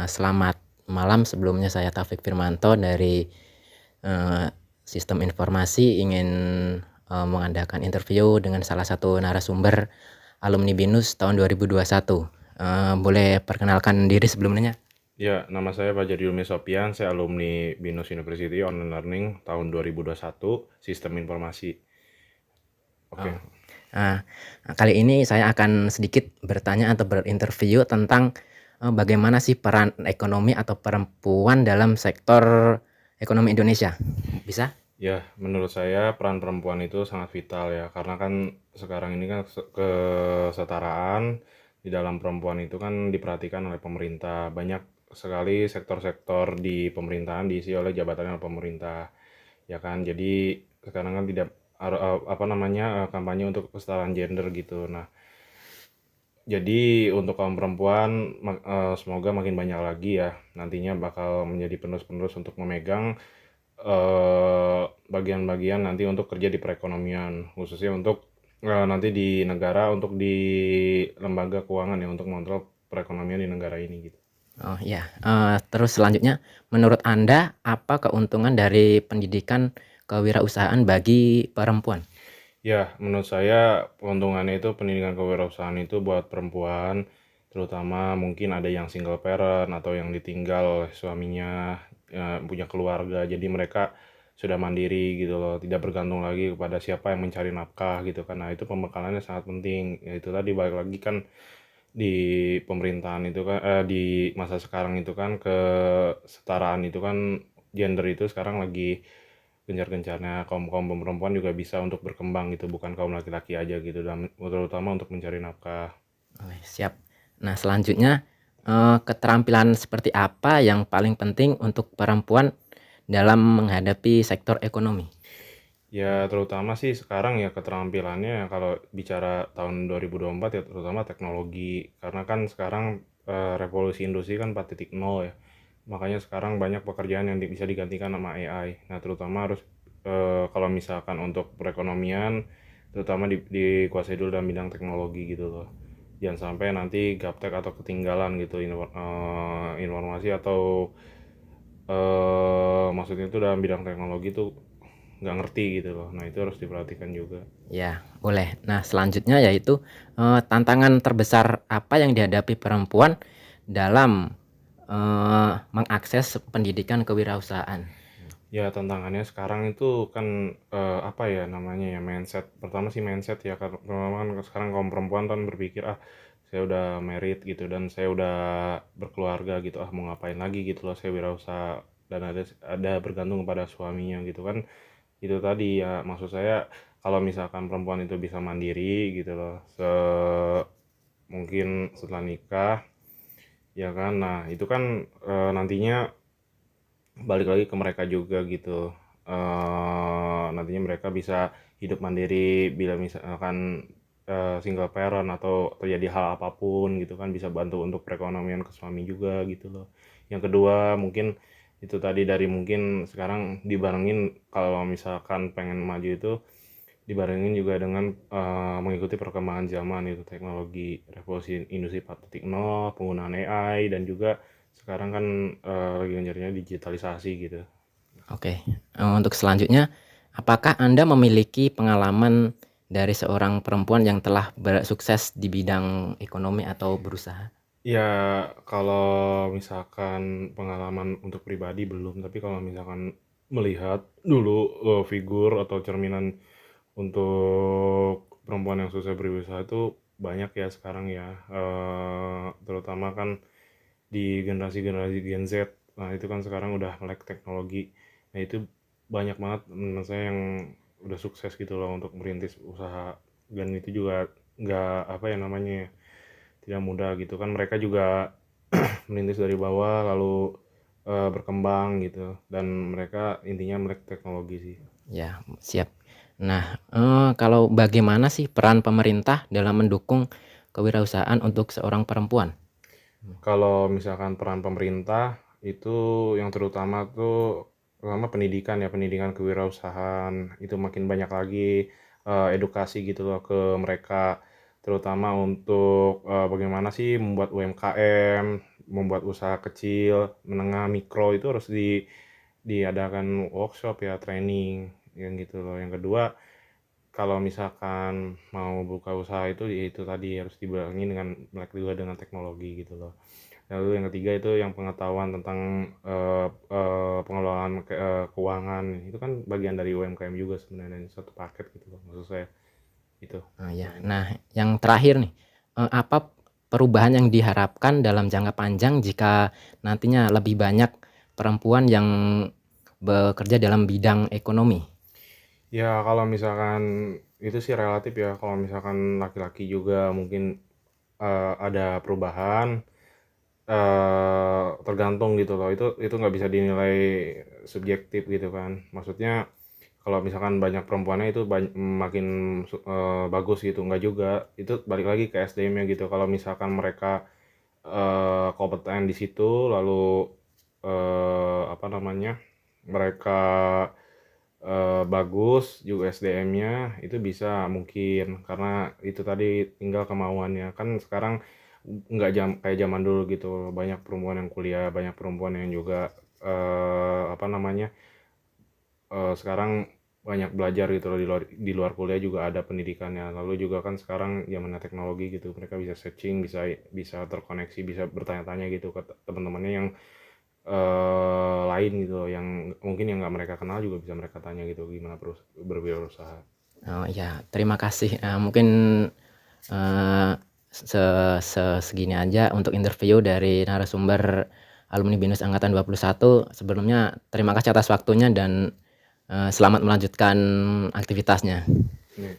Selamat malam, sebelumnya saya Taufik Firmanto dari, eee, Sistem Informasi ingin, mengadakan interview dengan salah satu narasumber alumni BINUS tahun 2021. Boleh perkenalkan diri sebelumnya? Ya, nama saya Fajar Yulmi Sopian, saya alumni BINUS University Online Learning tahun 2021, Sistem Informasi. Oke. Oh, nah, kali ini saya akan sedikit bertanya atau berinterview tentang, bagaimana sih peran ekonomi atau perempuan dalam sektor ekonomi Indonesia, bisa? Ya, menurut saya peran perempuan itu sangat vital ya, karena kan sekarang ini kan kesetaraan di dalam perempuan itu kan diperhatikan oleh pemerintah. Banyak sekali sektor-sektor di pemerintahan diisi oleh jabatan oleh pemerintah, ya kan. Jadi sekarang kan tidak apa namanya kampanye untuk kesetaraan gender gitu. Nah, jadi untuk kaum perempuan semoga makin banyak lagi ya nantinya bakal menjadi penerus-penerus untuk memegang bagian-bagian nanti untuk kerja di perekonomian, khususnya untuk nanti di negara, untuk di lembaga keuangan ya, untuk mengontrol perekonomian di negara ini gitu. Oh iya, terus selanjutnya, menurut Anda apa keuntungan dari pendidikan kewirausahaan bagi perempuan? Ya, menurut saya keuntungannya itu pendidikan kewirausahaan itu buat perempuan, terutama mungkin ada yang single parent atau yang ditinggal oleh suaminya, punya keluarga, jadi mereka sudah mandiri gitu loh, tidak bergantung lagi kepada siapa yang mencari nafkah gitu kan. Nah, itu pembekalannya sangat penting. Ya itu tadi balik lagi kan di pemerintahan itu kan di masa sekarang itu kan kesetaraan itu kan gender itu sekarang lagi gencar-gencarnya, kaum-kaum perempuan juga bisa untuk berkembang gitu, bukan kaum laki-laki aja gitu, dan terutama untuk mencari nafkah. Oke, siap. Nah, selanjutnya, keterampilan seperti apa yang paling penting untuk perempuan dalam menghadapi sektor ekonomi? Ya terutama sih sekarang ya keterampilannya kalau bicara tahun 2024 ya terutama teknologi, karena kan sekarang revolusi industri kan 4.0 ya. Makanya sekarang banyak pekerjaan yang bisa digantikan sama AI. Nah, terutama harus kalau misalkan untuk perekonomian terutama dikuasai dulu dalam bidang teknologi gitu loh. Jangan sampai nanti gaptek atau ketinggalan gitu informasi atau maksudnya itu dalam bidang teknologi tuh nggak ngerti gitu loh. Nah, itu harus diperhatikan juga. Ya, boleh. Nah, selanjutnya yaitu, tantangan terbesar apa yang dihadapi perempuan dalam, mengakses pendidikan kewirausahaan? Ya tantangannya sekarang itu kan apa ya namanya ya, mindset. Pertama sih mindset ya, karena kan sekarang kaum perempuan kan berpikir saya udah married gitu dan saya udah berkeluarga gitu, mau ngapain lagi gitu loh, saya wirausaha dan ada bergantung kepada suaminya gitu kan. Itu tadi ya, maksud saya kalau misalkan perempuan itu bisa mandiri gitu loh, mungkin setelah nikah ya kan. Nah, itu kan nantinya balik lagi ke mereka juga gitu. Nantinya mereka bisa hidup mandiri bila misalkan single parent atau terjadi hal apapun gitu kan, bisa bantu untuk perekonomian ke suami juga gitu loh. Yang kedua mungkin itu tadi dari mungkin sekarang dibarengin kalau misalkan pengen maju itu dibarengin juga dengan mengikuti perkembangan zaman, itu teknologi revolusi industri 4.0, penggunaan AI, dan juga sekarang kan lagi gencarnya digitalisasi gitu. Oke, untuk selanjutnya, apakah Anda memiliki pengalaman dari seorang perempuan yang telah bersukses di bidang ekonomi atau berusaha? Ya kalau misalkan pengalaman untuk pribadi belum, tapi kalau misalkan melihat dulu figur atau cerminan untuk perempuan yang sukses berusaha itu banyak ya sekarang ya, terutama kan di generasi-generasi Gen Z. Nah, itu kan sekarang udah melek teknologi. Nah, itu banyak banget menurut saya yang udah sukses gitu loh untuk merintis usaha, dan itu juga nggak apa ya namanya ya, tidak mudah gitu kan. Mereka juga merintis dari bawah lalu berkembang gitu, dan mereka intinya melek teknologi sih. Ya, siap. Nah, kalau bagaimana sih peran pemerintah dalam mendukung kewirausahaan untuk seorang perempuan? Kalau misalkan peran pemerintah itu yang terutama tuh pertama pendidikan ya, pendidikan kewirausahaan itu makin banyak lagi edukasi gitu loh ke mereka, terutama untuk, bagaimana sih membuat UMKM, membuat usaha kecil, menengah, mikro itu harus diadakan workshop ya, training, yang gitu loh. Yang kedua, kalau misalkan mau buka usaha itu, ya itu tadi harus dibarengi dengan melek juga dengan teknologi gitu loh. Lalu yang ketiga itu yang pengetahuan tentang, pengelolaan keuangan, itu kan bagian dari UMKM juga sebenarnya, satu paket gitu loh maksud saya, itu Oh ya. poinnya. Nah, yang terakhir nih, apa perubahan yang diharapkan dalam jangka panjang jika nantinya lebih banyak perempuan yang bekerja dalam bidang ekonomi? Ya kalau misalkan itu sih relatif ya, kalau misalkan laki-laki juga mungkin, ada perubahan, tergantung gitu loh, itu nggak bisa dinilai subjektif gitu kan. Maksudnya kalau misalkan banyak perempuannya itu makin bagus gitu, nggak juga. Itu balik lagi ke SDM-nya gitu. Kalau misalkan mereka, kompeten di situ, lalu, apa namanya, mereka, bagus juga SDM-nya, itu bisa mungkin, karena itu tadi tinggal kemauannya. Kan sekarang nggak kayak zaman dulu gitu, banyak perempuan yang kuliah, banyak perempuan yang juga, apa namanya, sekarang banyak belajar gitu loh, di luar kuliah juga ada pendidikannya. Lalu juga kan sekarang zamannya teknologi gitu, mereka bisa searching, bisa bisa terkoneksi, bisa bertanya-tanya gitu ke teman-temannya yang, lain gitu loh, yang mungkin yang nggak mereka kenal juga bisa mereka tanya gitu, gimana berwirausaha. Oh ya, terima kasih. Mungkin, eee, segini aja untuk interview dari narasumber alumni BINUS angkatan 21. Sebelumnya terima kasih atas waktunya dan, selamat melanjutkan aktivitasnya. Ini